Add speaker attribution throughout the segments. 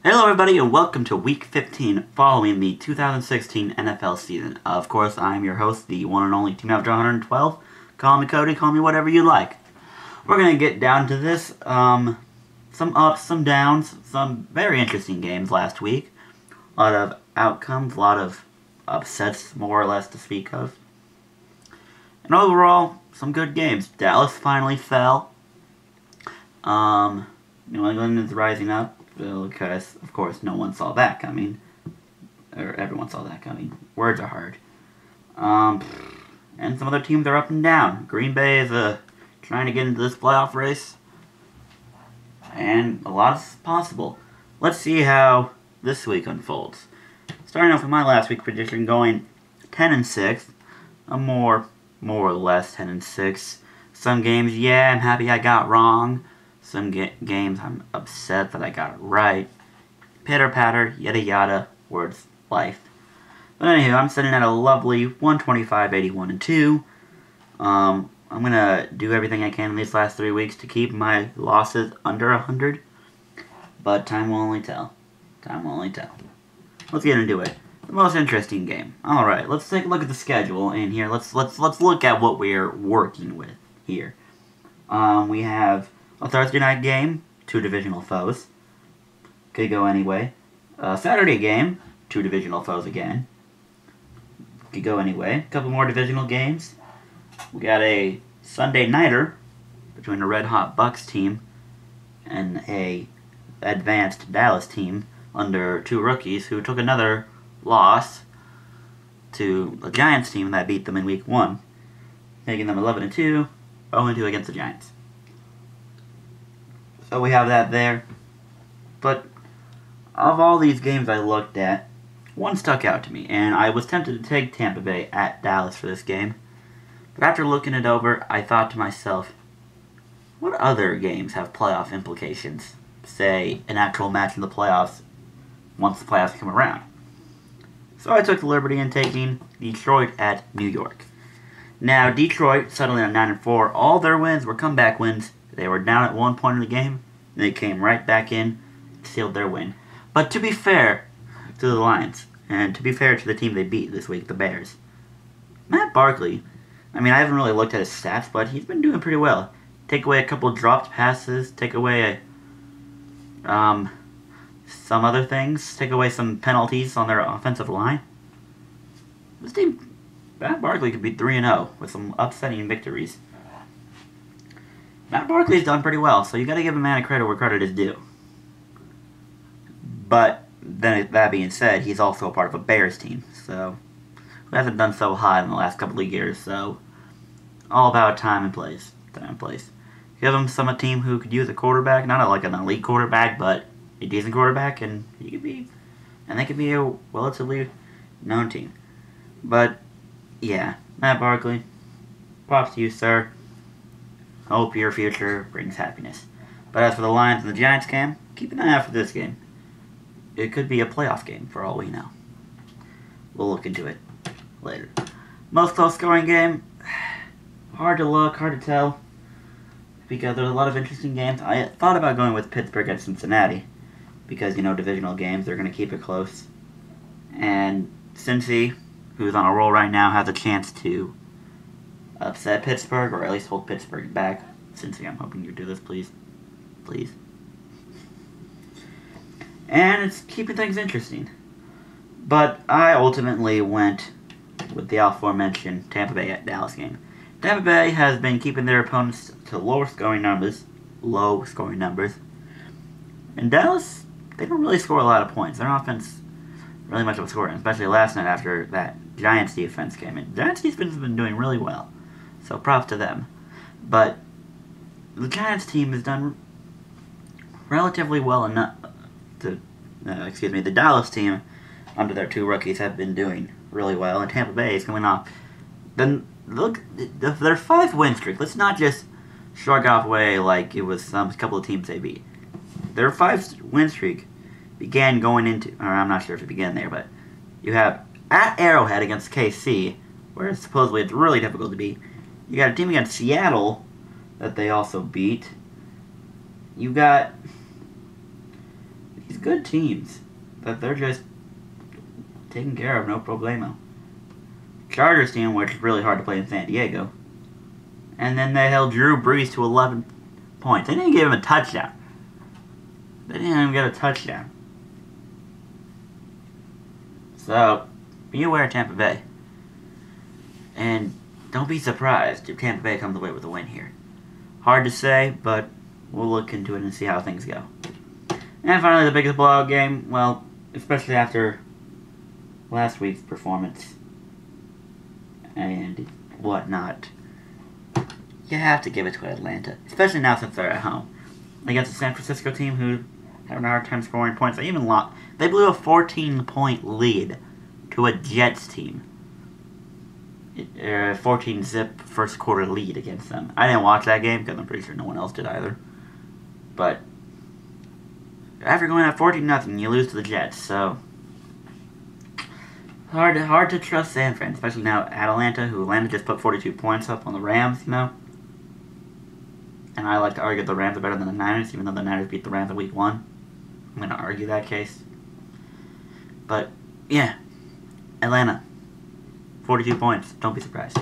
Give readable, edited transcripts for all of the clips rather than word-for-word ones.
Speaker 1: Hello everybody and welcome to Week 15 following the 2016 NFL season. Of course, I'm your host, the one and only Team Average 112. Call me Cody, call me whatever you like. We're going to get down to this. Some ups, some downs, some very interesting games last week. A lot of outcomes, a lot of upsets, more or less, to speak of. And overall, some good games. Dallas finally fell. New England is rising up. Because, of course, no one saw that coming. Or everyone saw that coming. Words are hard. And some other teams are up and down. Green Bay is trying to get into this playoff race. And a lot is possible. Let's see how this week unfolds. Starting off with my last week prediction, going 10-6. A more or less 10-6. Some games, yeah, I'm happy I got wrong. Some games I'm upset that I got it right. Pitter patter, yada yada, words, life. But anyway, I'm sitting at a lovely 125, 81, and 2. I'm gonna do everything I can in these last 3 weeks to keep my losses under 100. But time will only tell. Time will only tell. Let's get into it. The most interesting game. All right, let's take a look at the schedule in here. Let's look at what we're working with here. We have a Thursday night game, 2 divisional foes. Could go anyway. A Saturday game, 2 divisional foes again. Could go anyway. A couple more divisional games. We got a Sunday nighter between a Red Hot Bucks team and a advanced Dallas team under 2 rookies who took another loss to a Giants team that beat them in week 1, making them 11-2, 0-2 against the Giants. So we have that there. But of all these games I looked at, one stuck out to me, and I was tempted to take Tampa Bay at Dallas for this game. But after looking it over, I thought to myself, what other games have playoff implications? Say, an actual match in the playoffs once the playoffs come around. So I took the liberty in taking Detroit at New York. Now, Detroit, settling at 9-4, all their wins were comeback wins. They were down at one point in the game, and they came right back in, sealed their win. But to be fair to the Lions, and to be fair to the team they beat this week, the Bears, Matt Barkley, I mean, I haven't really looked at his stats, but he's been doing pretty well. Take away a couple dropped passes, take away some other things, take away some penalties on their offensive line. This team, Matt Barkley could be 3-0 with some upsetting victories. Matt Barkley's done pretty well, so you got to give a man credit where credit is due. But then, that being said, he's also a part of a Bears team, so who hasn't done so hot in the last couple of years. So all about time and place. Time and place. Give him a team who could use a quarterback, not like an elite quarterback, but a decent quarterback, and they could be a relatively known team. But yeah, Matt Barkley, props to you, sir. Hope your future brings happiness. But as for the Lions and the Giants game, keep an eye out for this game. It could be a playoff game for all we know. We'll look into it later. Most close scoring game, hard to look, hard to tell, because there's a lot of interesting games. I thought about going with Pittsburgh and Cincinnati, because, you know, divisional games, they're going to keep it close. And Cincy, who's on a roll right now, has a chance to upset Pittsburgh, or at least hold Pittsburgh back. Cincy, I'm hoping you do this, please. Please. And it's keeping things interesting. But I ultimately went with the aforementioned Tampa Bay at Dallas game. Tampa Bay has been keeping their opponents to low scoring numbers. And Dallas, they don't really score a lot of points. Their offense really much of a scorer, especially last night after that Giants defense came in. Giants defense has been doing really well, so props to them. But the Giants team has done relatively well enough to, the Dallas team, under their 2 rookies, have been doing really well, and Tampa Bay is coming off. Then look, their 5-win streak. Let's not just shrug off away like it was a couple of teams they beat. Their 5-win streak began going into, or I'm not sure if it began there, but you have at Arrowhead against KC, where supposedly it's really difficult to beat. You got a team against Seattle that they also beat. You got good teams that they're just taken care of, no problemo. Chargers team, which is really hard to play in San Diego. And then they held Drew Brees to 11 points. They didn't give him a touchdown. They didn't even get a touchdown. So, be aware of Tampa Bay. And don't be surprised if Tampa Bay comes away with a win here. Hard to say, but we'll look into it and see how things go. And finally, the biggest blowout game, well, especially after last week's performance and whatnot, you have to give it to Atlanta, especially now since they're at home. Against the San Francisco team who having a hard time scoring points. They even lost. They blew a 14-point lead to a Jets team. 14-zip first quarter lead against them. I didn't watch that game because I'm pretty sure no one else did either. But after going at 14-0, you lose to the Jets. So hard to trust San Fran, especially now at Atlanta, who Atlanta just put 42 points up on the Rams. And I like to argue the Rams are better than the Niners, even though the Niners beat the Rams in Week 1. I'm going to argue that case. But, yeah. Atlanta. 42 points. Don't be surprised.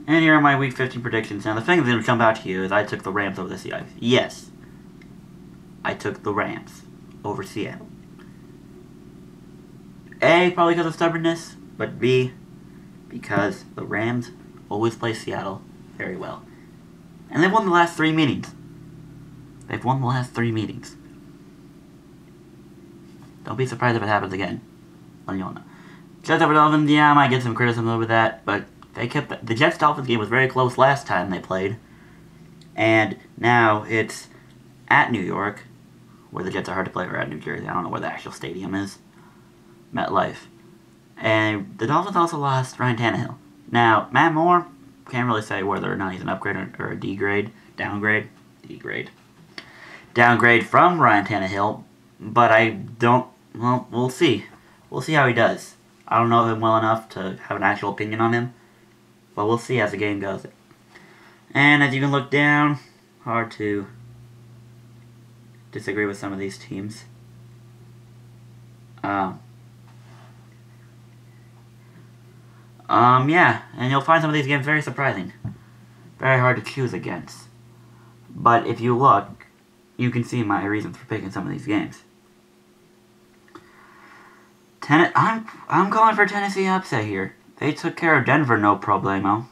Speaker 1: And here are my Week 15 predictions. Now, the thing that's going to jump out to you is I took the Rams over the Seahawks. Yes. I took the Rams over Seattle. A, probably because of stubbornness. But B, because the Rams always play Seattle very well. And they've won the last 3 meetings. Don't be surprised if it happens again. Well, you'll know. Jets over Dolphins, yeah, I might get some criticism over that, but they kept the Jets-Dolphins game was very close last time they played. And now it's at New York, where the Jets are hard to play, or at New Jersey. I don't know where the actual stadium is. MetLife. And the Dolphins also lost Ryan Tannehill. Now, Matt Moore, can't really say whether or not he's an upgrade or a D-grade. Downgrade from Ryan Tannehill, but I don't, well, we'll see. We'll see how he does. I don't know him well enough to have an actual opinion on him, but we'll see as the game goes. And as you can look down, hard to disagree with some of these teams. Yeah, and you'll find some of these games very surprising. Very hard to choose against. But if you look, you can see my reasons for picking some of these games. I'm going for Tennessee upset here. They took care of Denver, no problemo.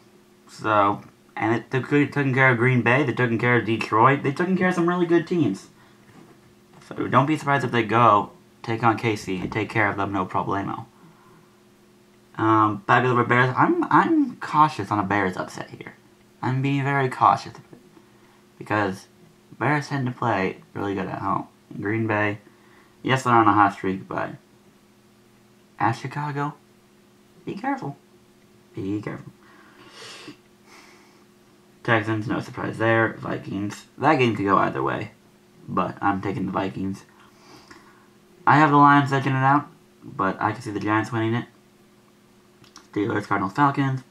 Speaker 1: So, and they took care of Green Bay, they took care of Detroit, they took care of some really good teams. So don't be surprised if they go take on KC and take care of them, no problemo. Back to the Bears. I'm cautious on a Bears upset here. I'm being very cautious of it. Because Bears tend to play really good at home. Green Bay, yes, they're on a hot streak, but at Chicago, be careful. Be careful. Texans, no surprise there. Vikings, that game could go either way, but I'm taking the Vikings. I have the Lions edging it out, but I can see the Giants winning it. Steelers, Cardinals, Falcons.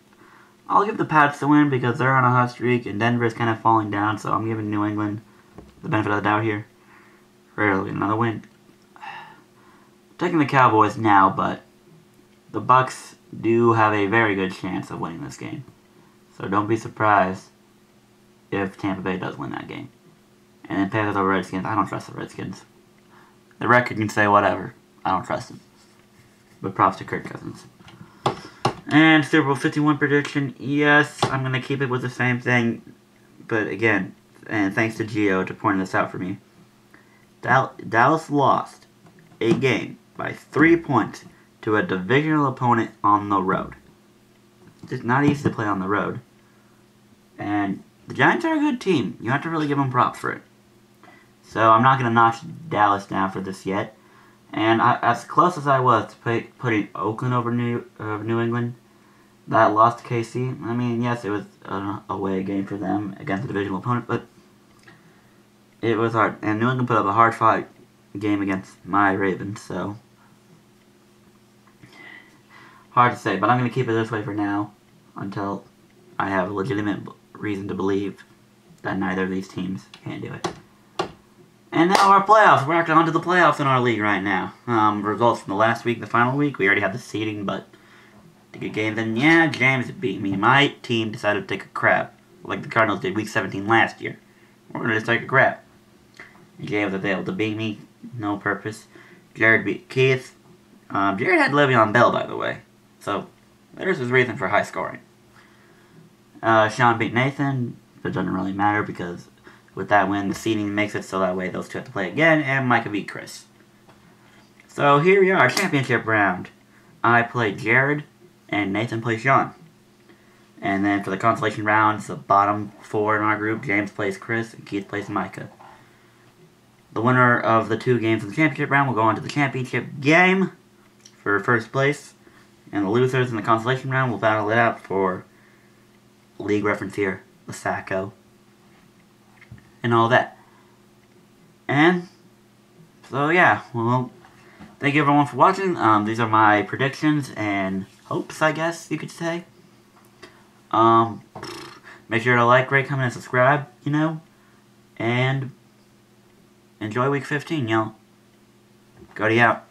Speaker 1: I'll give the Pats the win because they're on a hot streak and Denver is kind of falling down, so I'm giving New England the benefit of the doubt here. Rarely another win. Taking the Cowboys now, but the Bucks do have a very good chance of winning this game. So don't be surprised if Tampa Bay does win that game. And then Panthers over Redskins. I don't trust the Redskins. The record can say whatever. I don't trust them. But props to Kirk Cousins. And Super Bowl 51 prediction. Yes, I'm going to keep it with the same thing. But again, and thanks to Gio to pointing this out for me. Dallas lost a game by 3 points to a divisional opponent on the road. It's not easy to play on the road. And the Giants are a good team. You have to really give them props for it. So I'm not going to notch Dallas down for this yet. And as close as I was to putting Oakland over New England, that lost to KC. I mean, yes, it was an away game for them against a divisional opponent, but it was hard. And New England put up a hard-fought game against my Ravens, so hard to say. But I'm going to keep it this way for now until I have a legitimate reason to believe that neither of these teams can do it. And now our playoffs. We're actually on to the playoffs in our league right now. Results from the last week, the final week. We already had the seeding, but to get games. And yeah, James beat me. My team decided to take a crap, like the Cardinals did week 17 last year. We're going to just take a crap. James was able to beat me. No purpose. Jared beat Keith. Jared had Le'Veon Bell, by the way. So, there's his reason for high scoring. Sean beat Nathan. It doesn't really matter because with that win, the seeding makes it so that way those two have to play again. And Micah beat Chris. So, here we are. Championship round. I played Jared. And Nathan plays Sean. And then for the consolation rounds, the bottom 4 in our group, James plays Chris and Keith plays Micah. The winner of the 2 games in the championship round will go on to the championship game for first place. And the losers in the consolation round will battle it out for league reference here, Lasacco, and all that. And so yeah, well, thank you everyone for watching. These are my predictions and hopes, I guess you could say. Make sure to like, rate, comment, and subscribe, and enjoy week 15, y'all. Cody out.